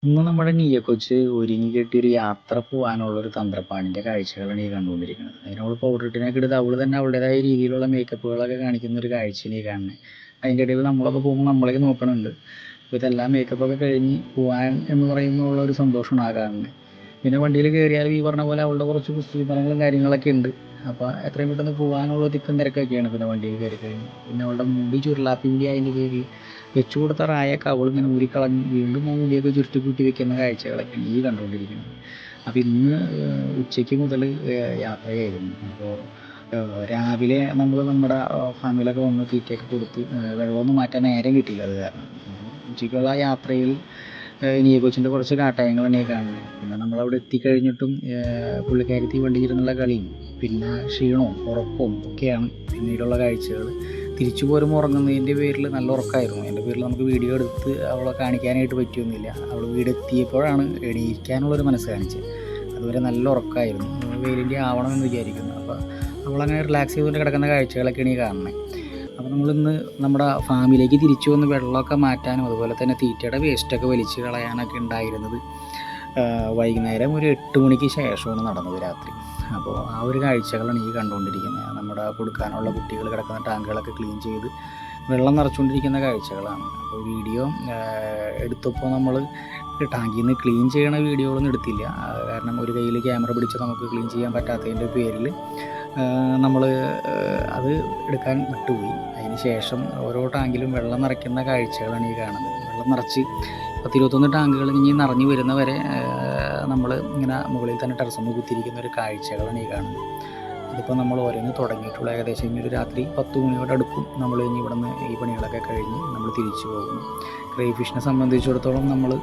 ഇന്ന് നമ്മുടെ നീയ കൊച്ച് ഒരുങ്ങി കെട്ടിയൊരു യാത്ര പോകാനുള്ളൊരു തന്ത്രപ്പാടിൻ്റെ കാഴ്ചകളാണ് ഈ കണ്ടുകൊണ്ടിരിക്കുന്നത്. അതിനവൾ പൗഡറിട്ടിനൊക്കെ എടുത്ത് അവൾ തന്നെ അവളുടേതായ രീതിയിലുള്ള മേക്കപ്പുകളൊക്കെ കാണിക്കുന്ന ഒരു കാഴ്ചയാണ് ഈ കാണുന്നത്. അതിൻ്റെ ഇടയിൽ നമ്മളൊക്കെ പോകുമ്പോൾ നമ്മളെയൊക്കെ നോക്കണുണ്ട്. അപ്പോൾ ഇതെല്ലാം മേക്കപ്പൊക്കെ കഴിഞ്ഞ് പോകാൻ എന്ന് പറയുമ്പോൾ ഉള്ള ഒരു സന്തോഷമാണ് ആ കാണുന്നത്. പിന്നെ വണ്ടിയിൽ കയറിയാലും ഈ പറഞ്ഞ പോലെ അവളുടെ കുറച്ച് കുസൃതിത്തരങ്ങളും കാര്യങ്ങളൊക്കെ ഉണ്ട്. അപ്പോൾ എത്രയും പെട്ടെന്ന് പോകാനുള്ള തിക്കും തിരക്കൊക്കെയാണ് പിന്നെ വണ്ടിയിൽ കയറി കഴിഞ്ഞ്. പിന്നെ അവളുടെ മുടി ചുരുളാപ്പിൻ്റെ അതിൻ്റെ പേരിൽ വെച്ചു കൊടുത്ത റായൊക്കെ അവളിങ്ങനെ ഊരിക്കളഞ്ഞ് വീണ്ടും ആ മുടിയൊക്കെ ചുരുട്ടി കൂട്ടി വെക്കുന്ന കാഴ്ചകളൊക്കെയാണ് ഈ കണ്ടുകൊണ്ടിരിക്കുന്നത്. അപ്പോൾ ഇന്ന് ഉച്ചയ്ക്ക് മുതൽ യാത്രയായിരുന്നു. അപ്പോൾ രാവിലെ നമ്മൾ നമ്മുടെ ഫാമിലൊക്കെ വന്ന് തീറ്റയൊക്കെ കൊടുത്ത് വെള്ളമൊന്നും മാറ്റാൻ നേരം കിട്ടിയില്ല. അത് കാരണം ഉച്ചയ്ക്കുള്ള യാത്രയിൽ നീയ കൊച്ചിൻ്റെ കുറച്ച് കാട്ടായങ്ങളാണ് ഈ കാണുന്നത്. പിന്നെ നമ്മളവിടെ എത്തിക്കഴിഞ്ഞിട്ടും പുള്ളിക്കാരത്തി വണ്ടിയിരുന്നുള്ള കളിയും പിന്നെ ക്ഷീണവും ഉറക്കവും ഒക്കെയാണ് പിന്നീടുള്ള കാഴ്ചകൾ. തിരിച്ചു പോരുമ്പോൾ ഉറങ്ങുന്നതിൻ്റെ പേരിൽ നല്ല ഉറക്കമായിരുന്നു. അതിൻ്റെ പേരിൽ നമുക്ക് വീഡിയോ എടുത്ത് അവളെ കാണിക്കാനായിട്ട് പറ്റിയൊന്നുമില്ല. അവൾ വീടെത്തിയപ്പോഴാണ് എണീക്കാനുള്ളൊരു മനസ്സ് കാണിച്ചത്. അതുവരെ നല്ല ഉറക്കമായിരുന്നു. വെയിലിൻ്റെ ആവണമെന്ന് വിചാരിക്കുന്നു. അപ്പോൾ അവളങ്ങനെ റിലാക്സ് ചെയ്തുകൊണ്ട് കിടക്കുന്ന കാഴ്ചകളൊക്കെയാണ് ഈ കാണുന്നത്. അപ്പോൾ നമ്മളിന്ന് നമ്മുടെ ഫാമിലേക്ക് തിരിച്ചു വന്ന് വെള്ളമൊക്കെ മാറ്റാനും അതുപോലെ തന്നെ തീറ്റയുടെ വേസ്റ്റൊക്കെ വലിച്ച് കളയാനൊക്കെ ഉണ്ടായിരുന്നത് വൈകുന്നേരം ഒരു 8 മണിക്ക് ശേഷമാണ് നടന്നത് രാത്രി. അപ്പോൾ ആ ഒരു കാഴ്ചകളാണ് ഈ കണ്ടുകൊണ്ടിരിക്കുന്നത്. നമ്മുടെ കൊടുക്കാനുള്ള കുട്ടികൾ കിടക്കുന്ന ടാങ്കുകളൊക്കെ ക്ലീൻ ചെയ്ത് വെള്ളം നിറച്ചുകൊണ്ടിരിക്കുന്ന കാഴ്ചകളാണ്. അപ്പോൾ വീഡിയോ എടുത്തപ്പോൾ നമ്മൾ ടാങ്കിൽ നിന്ന് ക്ലീൻ ചെയ്യണ വീഡിയോകളൊന്നും എടുത്തില്ല. കാരണം ഒരു കയ്യിൽ ക്യാമറ പിടിച്ച് നമുക്ക് ക്ലീൻ ചെയ്യാൻ പറ്റാത്തതിൻ്റെ പേരിൽ നമ്മൾ അത് എടുക്കാൻ വിട്ടുപോയി. അതിന് ശേഷം ഓരോ ടാങ്കിലും വെള്ളം നിറയ്ക്കുന്ന കാഴ്ചകളാണ് ഈ കാണുന്നത്. വെള്ളം നിറച്ച് 10-21 ടാങ്കുകൾ ഇനി നിറഞ്ഞു വരുന്നവരെ നമ്മൾ ഇങ്ങനെ മുകളിൽ തന്നെ ടെറസ്സുമ്മ കുത്തിയിരിക്കുന്ന ഒരു കാഴ്ചകളാണ് ഈ കാണുന്നത്. അതിപ്പോൾ നമ്മൾ ഓരോന്ന് തുടങ്ങിയിട്ടുള്ള ഏകദേശം ഇനി ഒരു രാത്രി 10 മണിയോട് അടുക്കും നമ്മൾ ഇനി ഇവിടെ നിന്ന് ഈ പണികളൊക്കെ കഴിഞ്ഞ് നമ്മൾ തിരിച്ചു പോകുന്നു. ക്രേ ഫിഷിനെ സംബന്ധിച്ചിടത്തോളം നമ്മൾ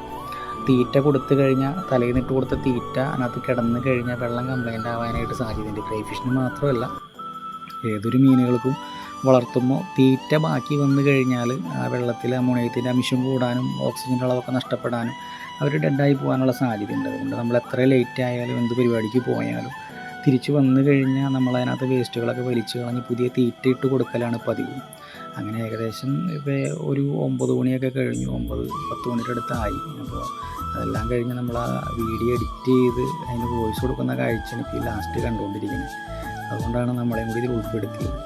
തീറ്റ കൊടുത്തു കഴിഞ്ഞാൽ തലേന്നിട്ട് കൊടുത്ത തീറ്റ അതിനകത്ത് കിടന്ന് കഴിഞ്ഞാൽ വെള്ളം കംപ്ലൈൻ്റ് ആവാനായിട്ട് സാധ്യതയുണ്ട്. ക്രേ ഫിഷിന് മാത്രമല്ല ഏതൊരു മീനുകൾക്കും വളർത്തുമ്പോൾ തീറ്റ ബാക്കി വന്നു കഴിഞ്ഞാൽ ആ വെള്ളത്തിൽ അമോണിയത്തിൻ്റെ അംശം കൂടാനും ഓക്സിജൻ്റെ അളവൊക്കെ നഷ്ടപ്പെടാനും അവർ ഡെഡായി പോകാനുള്ള സാധ്യതയുണ്ട്. അതുകൊണ്ട് നമ്മൾ എത്ര ലേറ്റ് ആയാലും എന്ത് പരിപാടിക്ക് പോയാലും തിരിച്ച് വന്നു കഴിഞ്ഞാൽ നമ്മളതിനകത്ത് വേസ്റ്റുകളൊക്കെ വലിച്ചു കളഞ്ഞ് പുതിയ തീറ്റ ഇട്ട് കൊടുക്കലാണ് പതിവ്. അങ്ങനെ ഏകദേശം ഇപ്പോൾ ഒരു 9 മണിയൊക്കെ കഴിഞ്ഞു, 9-10 മണിയുടെ അടുത്തായി. അപ്പോൾ അതെല്ലാം കഴിഞ്ഞ് നമ്മൾ ആ വീഡിയോ എഡിറ്റ് ചെയ്ത് അതിന് വോയിസ് കൊടുക്കുന്ന കാഴ്ചയാണ് ഇപ്പോൾ ലാസ്റ്റ് കണ്ടുകൊണ്ടിരിക്കുന്നത്. അതുകൊണ്ടാണ് നമ്മളെയും കൂടി ഇതിൽ ഉൾപ്പെടുത്തിയത്.